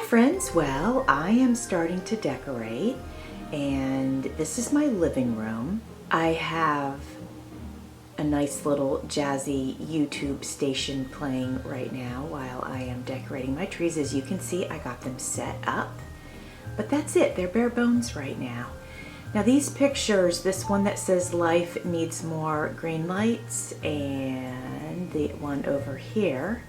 friends, well, I am starting to decorate and this is my living room. I have a nice little jazzy YouTube station playing right now while I am decorating my trees. As you can see, I got them set up, but that's it. They're bare bones right now. Now these pictures, this one that says life needs more green lights and the one over here,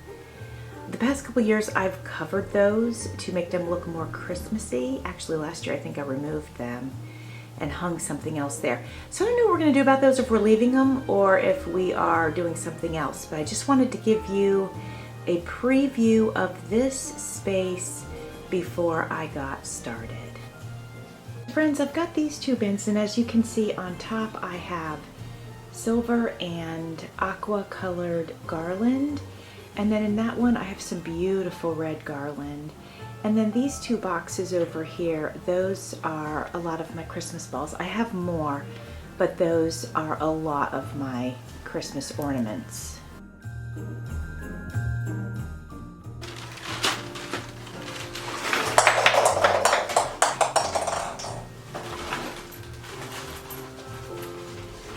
the past couple years I've covered those to make them look more Christmassy. Actually last year I think I removed them and hung something else there. So I don't know what we're gonna do about those, if we're leaving them or if we are doing something else, but I just wanted to give you a preview of this space before I got started. Friends, I've got these two bins, and as you can see on top I have silver and aqua colored garland, and then in that one I have some beautiful red garland. And then these two boxes over here, those are a lot of my Christmas balls. I have more, but those are a lot of my Christmas ornaments.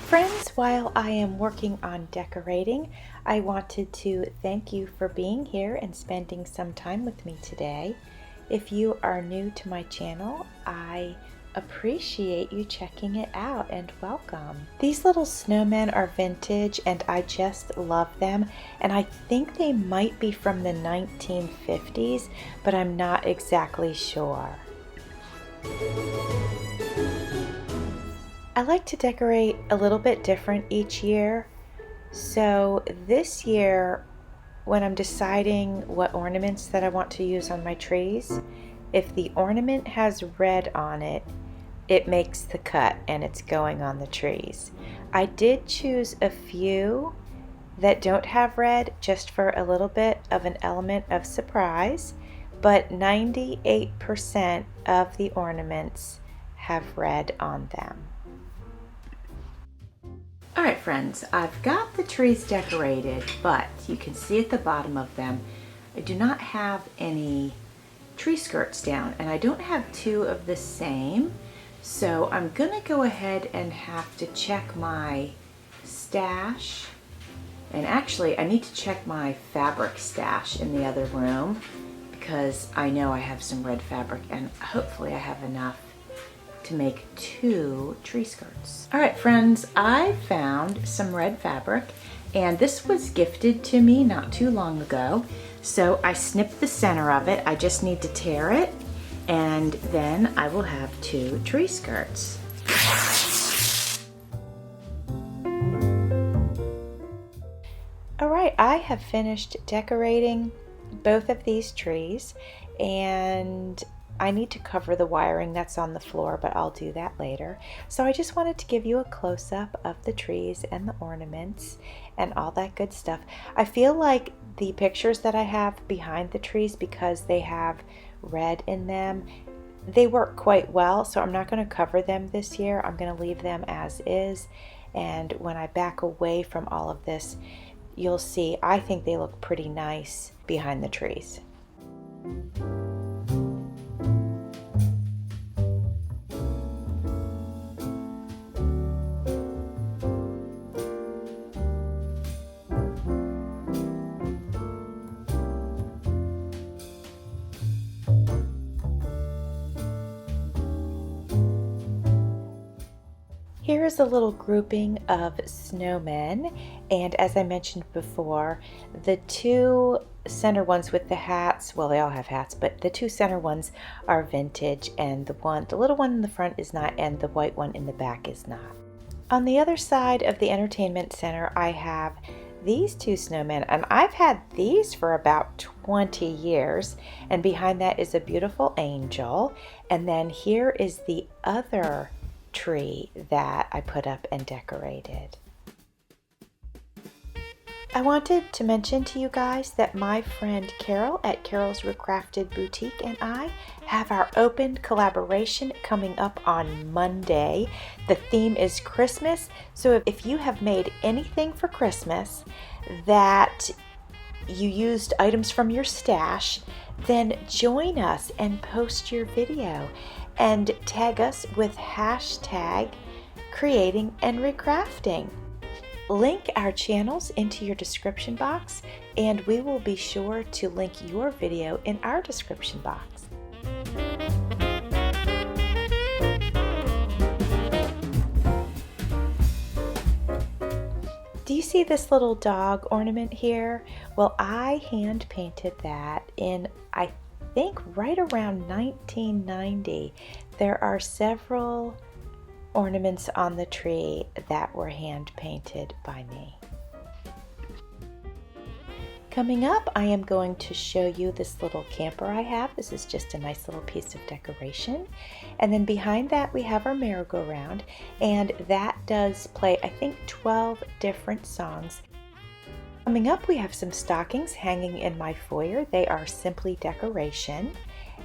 Friends, while I am working on decorating, I wanted to thank you for being here and spending some time with me today. If you are new to my channel, I appreciate you checking it out and welcome. These little snowmen are vintage and I just love them, and I think they might be from the 1950s, but I'm not exactly sure. I like to decorate a little bit different each year. So this year, when I'm deciding what ornaments that I want to use on my trees, if the ornament has red on it, it makes the cut and it's going on the trees. I did choose a few that don't have red just for a little bit of an element of surprise, but 98% of the ornaments have red on them. All right, friends, I've got the trees decorated, but you can see at the bottom of them, I do not have any tree skirts down, and I don't have two of the same. So I'm gonna go ahead and have to check my stash. And actually, I need to check my fabric stash in the other room because I know I have some red fabric, and hopefully I have enough to make two tree skirts. All right, friends, I found some red fabric, and this was gifted to me not too long ago. So I snipped the center of it. I just need to tear it, and then I will have two tree skirts. All right, I have finished decorating both of these trees, and I need to cover the wiring that's on the floor, but I'll do that later. So I just wanted to give you a close-up of the trees and the ornaments and all that good stuff. I feel like the pictures that I have behind the trees, because they have red in them, they work quite well, so I'm not going to cover them this year. I'm going to leave them as is, and when I back away from all of this, you'll see I think they look pretty nice behind the trees. Here is a little grouping of snowmen, and as I mentioned before, the two center ones with the hats, well, they all have hats, but the two center ones are vintage, and the little one in the front is not, and the white one in the back is not. On the other side of the entertainment center, I have these two snowmen, and I've had these for about 20 years, and behind that is a beautiful angel, and then here is the other tree that I put up and decorated. I wanted to mention to you guys that my friend Carol at Carol's Recrafted Boutique and I have our open collaboration coming up on Monday. The theme is Christmas, so if you have made anything for Christmas that you used items from your stash, then join us and post your video and tag us with hashtag creating and recrafting. Link our channels into your description box, and we will be sure to link your video in our description box. Do you see this little dog ornament here? Well, I hand painted that in, I think, right around 1990. There are several ornaments on the tree that were hand painted by me. Coming up, I am going to show you this little camper I have. This is just a nice little piece of decoration. And then behind that we have our merry-go-round, and that does play, I think, 12 different songs. Coming up, we have some stockings hanging in my foyer. They are simply decoration.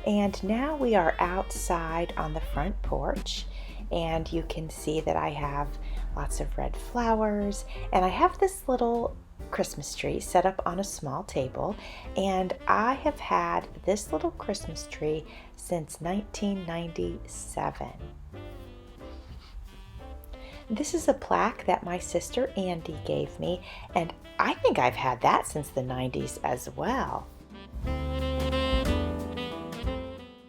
And now we are outside on the front porch, and you can see that I have lots of red flowers, and I have this little Christmas tree set up on a small table, and I have had this little Christmas tree since 1997. This is a plaque that my sister Andy gave me, and I think I've had that since the 90s as well.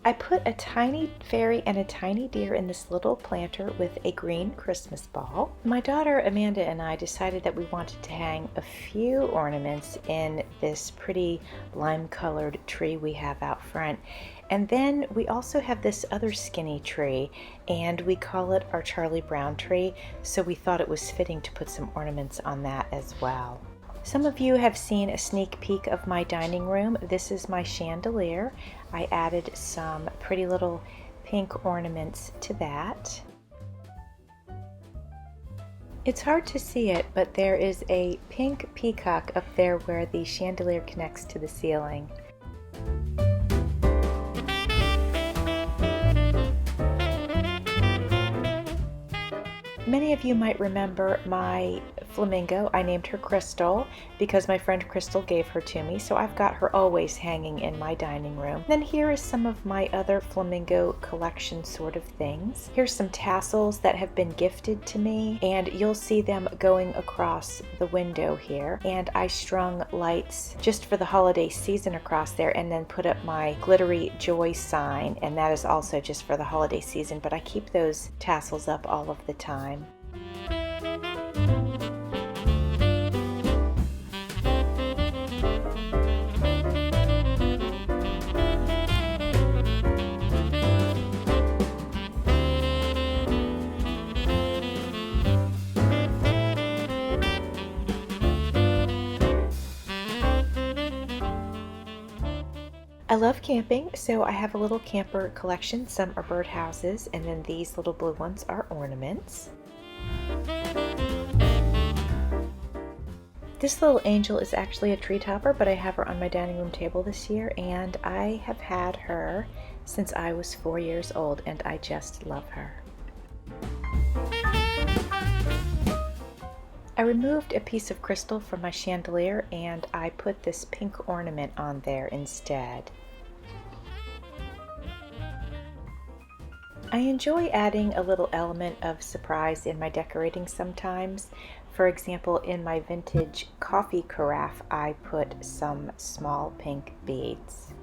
I put a tiny fairy and a tiny deer in this little planter with a green Christmas ball. My daughter Amanda and I decided that we wanted to hang a few ornaments in this pretty lime-colored tree we have out front. And then we also have this other skinny tree, and we call it our Charlie Brown tree, so we thought it was fitting to put some ornaments on that as well. Some of you have seen a sneak peek of my dining room. This is my chandelier. I added some pretty little pink ornaments to that. It's hard to see it, but there is a pink peacock up there where the chandelier connects to the ceiling. Many of you might remember my flamingo. I named her Crystal because my friend Crystal gave her to me, so I've got her always hanging in my dining room. Then here is some of my other flamingo collection sort of things. Here's some tassels that have been gifted to me, and you'll see them going across the window here. And I strung lights just for the holiday season across there, and then put up my glittery joy sign, and that is also just for the holiday season, but I keep those tassels up all of the time. I love camping, so I have a little camper collection. Some are birdhouses, and then these little blue ones are ornaments. This little angel is actually a tree topper, but I have her on my dining room table this year, and I have had her since I was 4 years old, and I just love her. I removed a piece of crystal from my chandelier, and I put this pink ornament on there instead. I enjoy adding a little element of surprise in my decorating sometimes. For example, in my vintage coffee carafe, I put some small pink beads.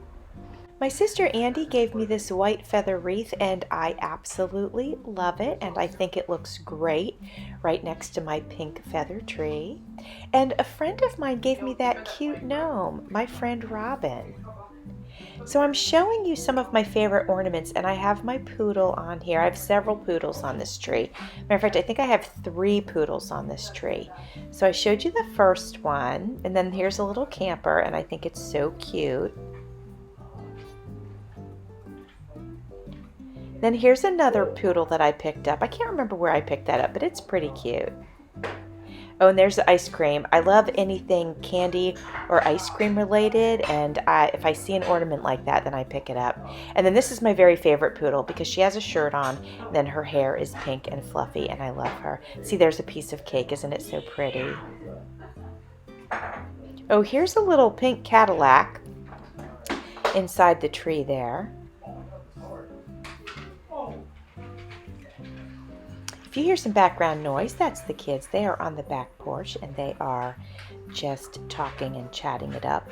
My sister Andy gave me this white feather wreath, and I absolutely love it, and I think it looks great right next to my pink feather tree. And a friend of mine gave me that cute gnome, my friend Robin. So I'm showing you some of my favorite ornaments, and I have my poodle on here. I have several poodles on this tree. Matter of fact, I think I have 3 poodles on this tree. So I showed you the first one, and then here's a little camper, and I think it's so cute. Then here's another poodle that I picked up. I can't remember where I picked that up, but it's pretty cute. Oh, and there's the ice cream. I love anything candy or ice cream related, and if I see an ornament like that, then I pick it up. And then this is my very favorite poodle because she has a shirt on, and then her hair is pink and fluffy, and I love her. See, there's a piece of cake. Isn't it so pretty? Oh, here's a little pink Cadillac. inside the tree there. If you hear some background noise, that's the kids. They are on the back porch and they are just talking and chatting it up.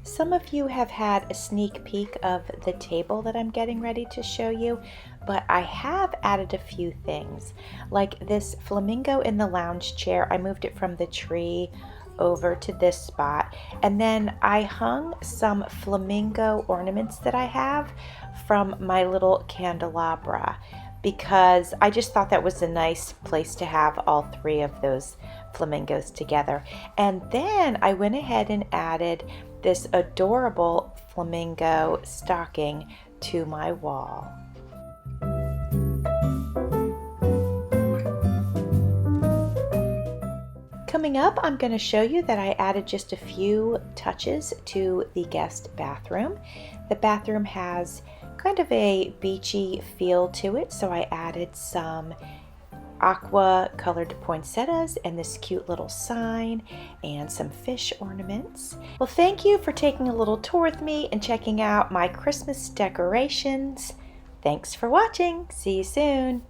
Some of you have had a sneak peek of the table that I'm getting ready to show you, but I have added a few things, like this flamingo in the lounge chair. I moved it from the tree over to this spot, and then I hung some flamingo ornaments that I have from my little candelabra, because I just thought that was a nice place to have all three of those flamingos together. And then I went ahead and added this adorable flamingo stocking to my wall. Coming up, I'm going to show you that I added just a few touches to the guest bathroom. The bathroom has kind of a beachy feel to it, so I added some aqua colored poinsettias and this cute little sign and some fish ornaments. Well, thank you for taking a little tour with me and checking out my Christmas decorations. Thanks for watching. See you soon.